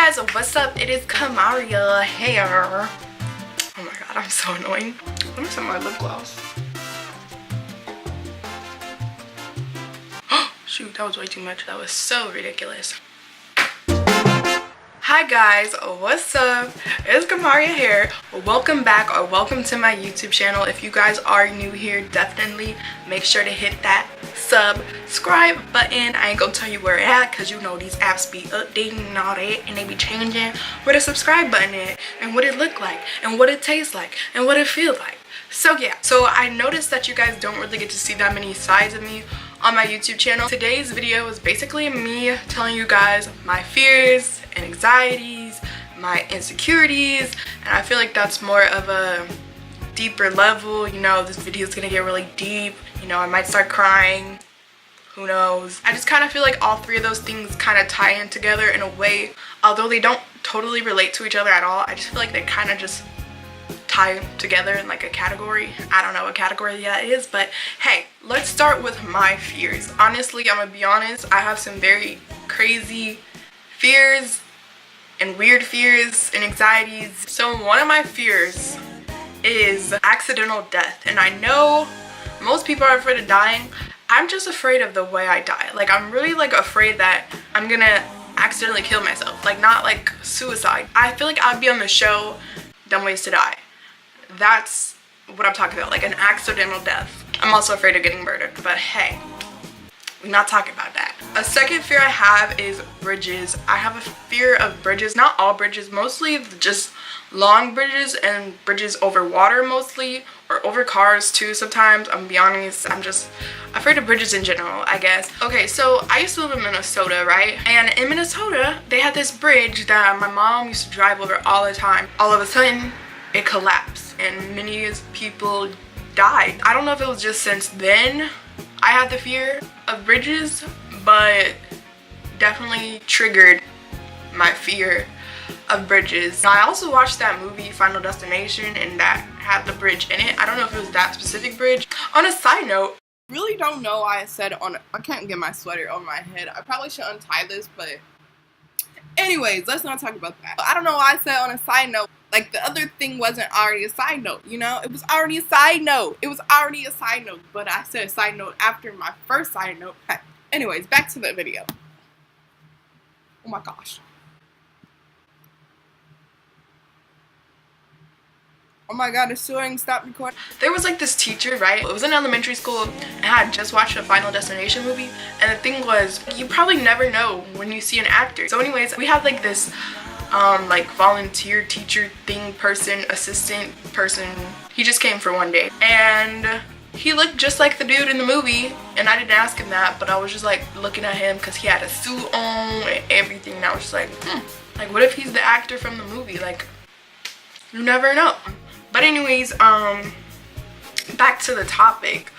guys, what's up? It is Kamaria here. Oh my god, I'm so annoying. Let me set my lip gloss. Shoot, that was way too much. That was so ridiculous. Hi guys, what's up? It's Kamaria here. Welcome back or welcome to my YouTube channel. If you guys are new here, definitely make sure to hit that subscribe button. I ain't gonna tell you where it at because you know these apps be updating and all that, and they be changing where the subscribe button is and what it look like and what it tastes like and what it feels like. So yeah, so I noticed that you guys don't really get to see that many sides of me on my YouTube channel. Today's video is basically me telling you guys my fears and anxieties, my insecurities, and I feel like that's more of a deeper level. You know, this video is gonna get really deep. You know, I might start crying, who knows. I just kind of feel like all three of those things kind of tie in together in a way, although they don't totally relate to each other at all. I just feel like they kind of just tie together in like a category. I don't know what category that is, but hey, let's start with my fears. Honestly, I'm gonna be honest, I have some very crazy fears and weird fears and anxieties. So one of my fears is accidental death, and I know most people are afraid of dying. I'm just afraid of the way I die. Like, I'm really like afraid that I'm gonna accidentally kill myself, like not like suicide. I feel like I'd be on the show Dumb Ways to Die. That's what I'm talking about, like an accidental death. I'm also afraid of getting murdered, but hey, we're not talking about that. A second fear I have is bridges. I have a fear of bridges. Not all bridges, mostly just long bridges and bridges over water mostly, or over cars too sometimes. I'm gonna be honest, I'm just afraid of bridges in general, I guess. Okay, so I used to live in Minnesota, right? And in Minnesota, they had this bridge that my mom used to drive over all the time. All of a sudden, it collapsed and many people died. I don't know if it was just since then I had the fear of bridges, but definitely triggered my fear of bridges. I also watched that movie Final Destination, and that had the bridge in it. I don't know if it was that specific bridge. On a side note, really don't know why I said I can't get my sweater over my head. I probably should untie this, but anyways, let's not talk about that. I don't know why I said on a side note. Like, the other thing wasn't already a side note, you know? It was already a side note. It was already a side note, but I said a side note after my first side note. Anyways, back to the video. Oh my gosh. Oh my god, it's still ain't stopped recording. There was like this teacher, right? It was in elementary school, and I had just watched a Final Destination movie, and the thing was, you probably never know when you see an actor. So anyways, we have like this like volunteer teacher thing person, assistant person. He just came for one day, and he looked just like the dude in the movie, and I didn't ask him that, but I was just like looking at him because he had a suit on and everything, and I was just like, like, what if he's the actor from the movie? Like, you never know. But anyways, back to the topic.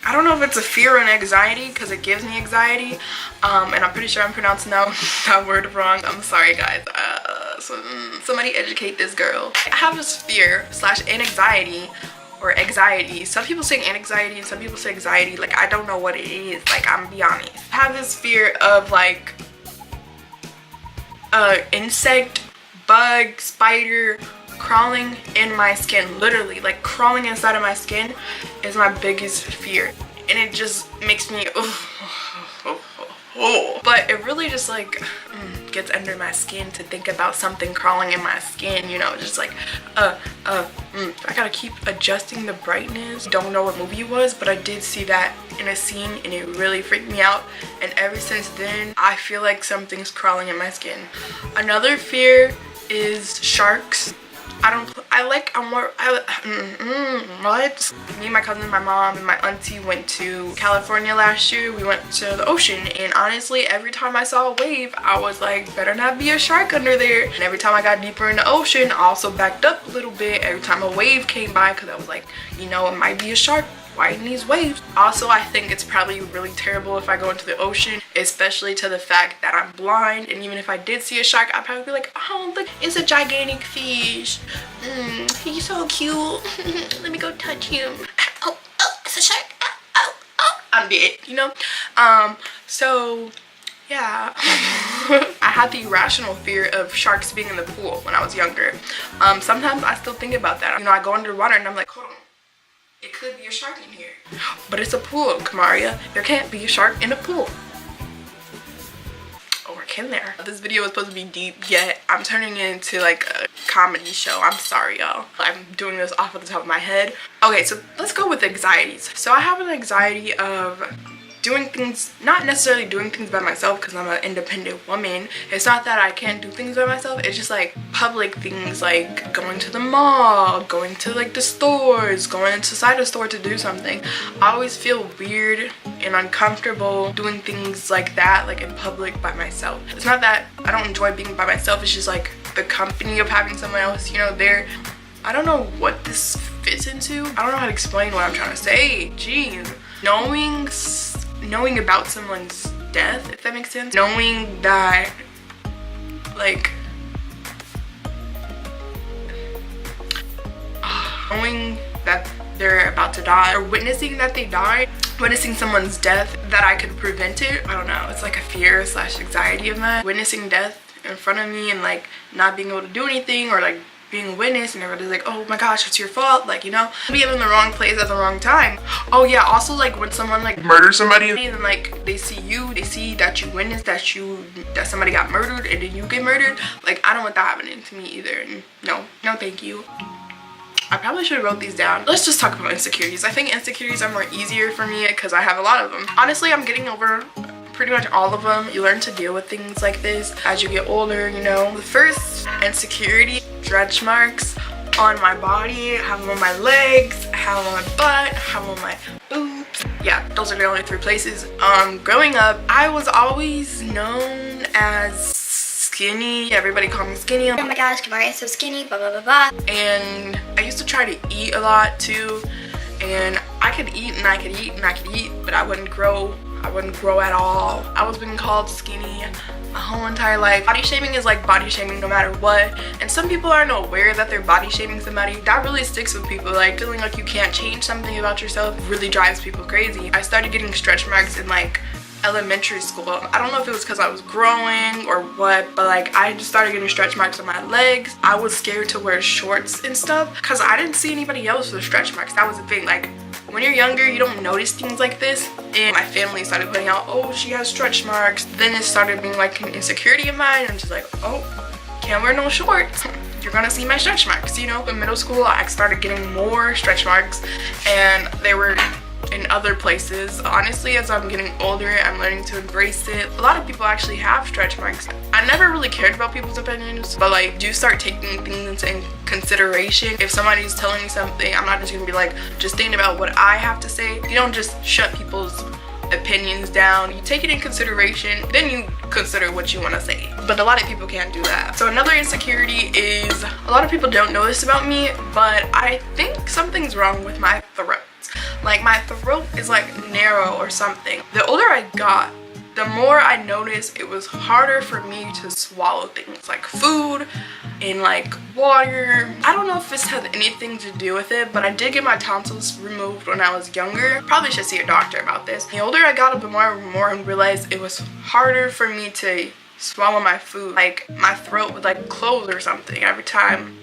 I don't know if it's a fear or an anxiety because it gives me anxiety, and I'm pretty sure I'm pronouncing that word wrong. I'm sorry guys. Somebody educate this girl. I have this fear / anxiety or anxiety. Some people say anxiety and some people say anxiety. Like, I don't know what it is. Like, I'm gonna be honest. I have this fear of like insect, bug, spider crawling in my skin. Literally, like, crawling inside of my skin is my biggest fear, and it just makes me but it really just like gets under my skin to think about something crawling in my skin, you know. Just like I gotta keep adjusting the brightness. Don't know what movie it was, but I did see that in a scene, and it really freaked me out, and ever since then I feel like something's crawling in my skin. Another fear is sharks. What? Me and my cousin, my mom, and my auntie went to California last year. We went to the ocean, and honestly, every time I saw a wave, I was like, better not be a shark under there. And every time I got deeper in the ocean, I also backed up a little bit every time a wave came by, because I was like, you know, it might be a shark riding these waves. Also, I think it's probably really terrible if I go into the ocean, especially to the fact that I'm blind, and even if I did see a shark, I'd probably be like, oh look, it's a gigantic fish. He's so cute. Let me go touch him. Oh, it's a shark. Oh, I'm dead, you know. So Yeah. I had the irrational fear of sharks being in the pool when I was younger. Sometimes I still think about that. You know, I go underwater and I'm like, hold on, it could be a shark in here. But it's a pool, Kamaria. There can't be a shark in a pool. Or can there? This video was supposed to be deep, yet I'm turning it into like a comedy show. I'm sorry, y'all. I'm doing this off of the top of my head. Okay, so let's go with anxieties. So I have an anxiety of doing things, not necessarily doing things by myself because I'm an independent woman. It's not that I can't do things by myself. It's just like public things, like going to the mall, going to like the stores, going inside the store to do something. I always feel weird and uncomfortable doing things like that, like in public by myself. It's not that I don't enjoy being by myself. It's just like the company of having someone else, you know, there. I don't know what this fits into. I don't know how to explain what I'm trying to say. Jeez. Knowing about someone's death, if that makes sense. Knowing that, like, knowing that they're about to die, or witnessing that they died, witnessing someone's death, that I could prevent it. I don't know, it's like a fear / anxiety of mine. Witnessing death in front of me and like not being able to do anything, or like being a witness and everybody's like, oh my gosh, it's your fault, like, you know, being in the wrong place at the wrong time. Oh yeah, also like when someone like murders somebody and like they see you, they see that you witnessed that somebody got murdered and then you get murdered, like I don't want that happening to me either. And no thank you. I probably should have wrote these down. Let's just talk about insecurities. I think insecurities are more easier for me because I have a lot of them. Honestly, I'm getting over pretty much all of them. You learn to deal with things like this as you get older, you know. The first insecurity, stretch marks on my body. I have them on my legs, I have them on my butt, I have them on my boobs. Yeah, those are the only 3 places. Growing up, I was always known as skinny. Everybody called me skinny. Oh my gosh, Kamaria is so skinny, blah blah blah blah. And I used to try to eat a lot too. And I could eat and I could eat and I could eat, but I wouldn't grow. I wouldn't grow at all. I was being called skinny my whole entire life. Body shaming is like body shaming no matter what. And some people aren't aware that they're body shaming somebody. That really sticks with people. Like feeling like you can't change something about yourself really drives people crazy. I started getting stretch marks in like elementary school. I don't know if it was because I was growing or what, but like I just started getting stretch marks on my legs. I was scared to wear shorts and stuff because I didn't see anybody else with stretch marks. That was the thing. Like when you're younger, you don't notice things like this. And my family started putting out, oh, she has stretch marks. Then it started being like an insecurity of mine. I'm just like, oh, can't wear no shorts. You're gonna see my stretch marks, you know. In middle school, I started getting more stretch marks and they were in other places. Honestly, as I'm getting older, I'm learning to embrace it. A lot of people actually have stretch marks. I never really cared about people's opinions, but like do start taking things into consideration. If somebody's telling me something, I'm not just gonna be like just thinking about what I have to say. You don't just shut people's opinions down. You take it in consideration, then you consider what you want to say. But a lot of people can't do that. So another insecurity is, a lot of people don't know this about me, but I think something's wrong with my throat. Like my throat is like narrow or something. The older I got, the more I noticed it was harder for me to swallow things like food and like water. I don't know if this has anything to do with it, but I did get my tonsils removed when I was younger. Probably should see a doctor about this. The older I got, the more and realized it was harder for me to swallow my food. Like my throat would like close or something every time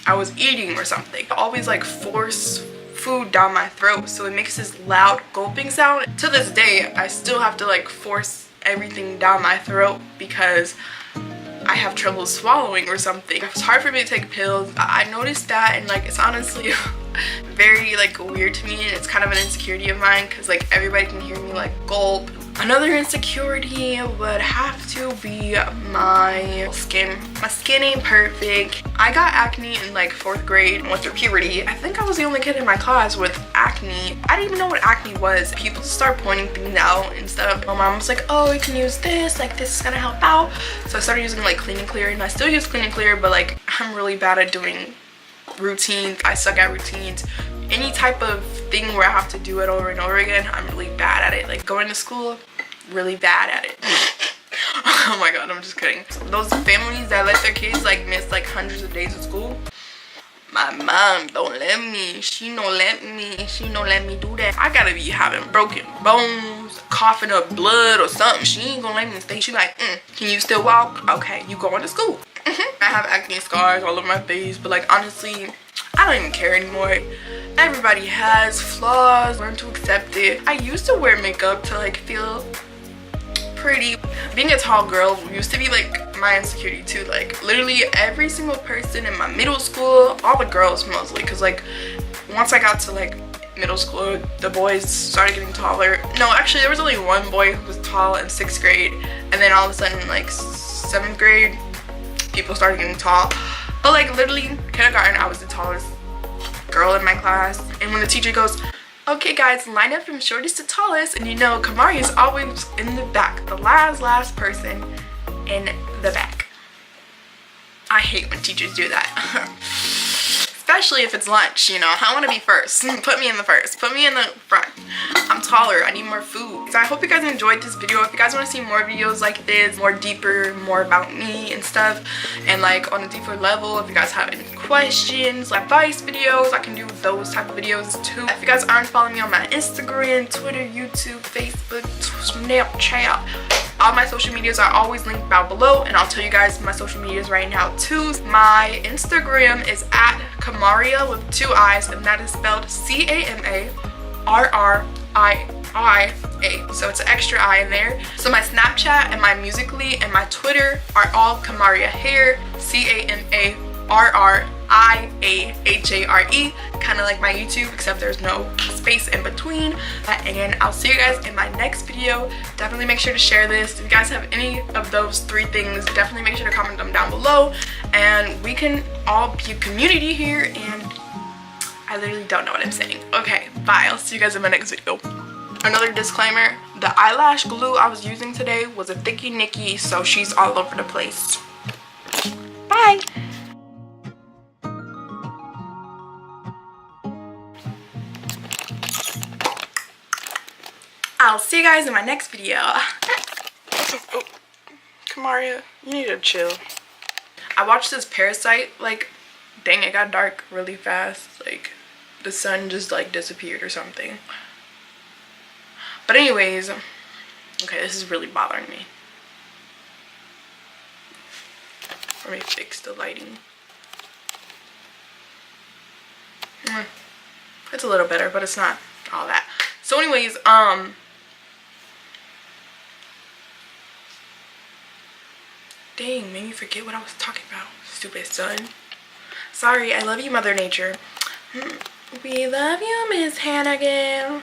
I was eating or something. I always like force food down my throat, so it makes this loud gulping sound. To this day, I still have to like force everything down my throat because I have trouble swallowing or something. It's hard for me to take pills. I noticed that, and like it's honestly very like weird to me, and it's kind of an insecurity of mine because like everybody can hear me like gulp. Another insecurity would have to be my skin. My skin ain't perfect. I got acne in like 4th grade and went through puberty. I think I was the only kid in my class with acne. I didn't even know what acne was. People start pointing things out and stuff. My mom was like, oh, you can use this, like this is gonna help out. So I started using like Clean and Clear, and I still use Clean and Clear, but like I'm really bad at doing routines. I suck at routines. Any type of thing where I have to do it over and over again, I'm really bad at it. Like going to school, really bad at it. Oh my god, I'm just kidding. So those families that let their kids like miss like hundreds of days of school, My mom don't let me. She don't let me do that. I gotta be having broken bones, coughing up blood or something. She ain't gonna let me stay. She like, can you still walk? Okay, you going to school. I have acne scars all over my face, but like honestly, I don't even care anymore. Everybody has flaws. Learn to accept it. I used to wear makeup to like feel pretty. Being a tall girl used to be like my insecurity too. Like literally every single person in my middle school, all the girls mostly, because like once I got to like middle school, the boys started getting taller. No, actually there was only one boy who was tall in 6th grade, and then all of a sudden like 7th grade people started getting tall. But like literally kindergarten, I was the tallest girl in my class. And when the teacher goes, okay guys, line up from shortest to tallest, and you know Kamari is always in the back, the last person in the back. I hate when teachers do that. Especially if it's lunch, you know. I want to be first. Put me in the first. Put me in the front. I'm taller. I need more food. So I hope you guys enjoyed this video. If you guys want to see more videos like this, more deeper, more about me and stuff, and like on a deeper level, if you guys have any questions, advice videos, I can do those type of videos too. If you guys aren't following me on my Instagram, Twitter, YouTube, Facebook, Snapchat, all my social medias are always linked down below, and I'll tell you guys my social medias right now too. My Instagram is at Kamaria with 2 I's, and that is spelled C-A-M-A-R-R-I-I-A. So it's an extra I in there. So my Snapchat and my Musical.ly and my Twitter are all Kamaria Hair, C-A-M-A-R-R-I-A-H-A-R-E, kind of like my YouTube, except there's no space in between. And I'll see you guys in my next video. Definitely make sure to share this. If you guys have any of those 3 things, definitely make sure to comment them down below, and we can all be a community here. And I literally don't know what I'm saying. Okay, bye. I'll see you guys in my next video. Another disclaimer, the eyelash glue I was using today was a thicky Nicky, so she's all over the place. Bye. I'll see you guys in my next video. Oh, Kamaria, you need to chill. I watched this Parasite, like, dang, it got dark really fast. Like, the sun just, like, disappeared or something. But anyways, okay, this is really bothering me. Let me fix the lighting. It's a little better, but it's not all that. So anyways, dang, made me forget what I was talking about. Stupid son. Sorry, I love you, Mother Nature. We love you, Miss Hannigan.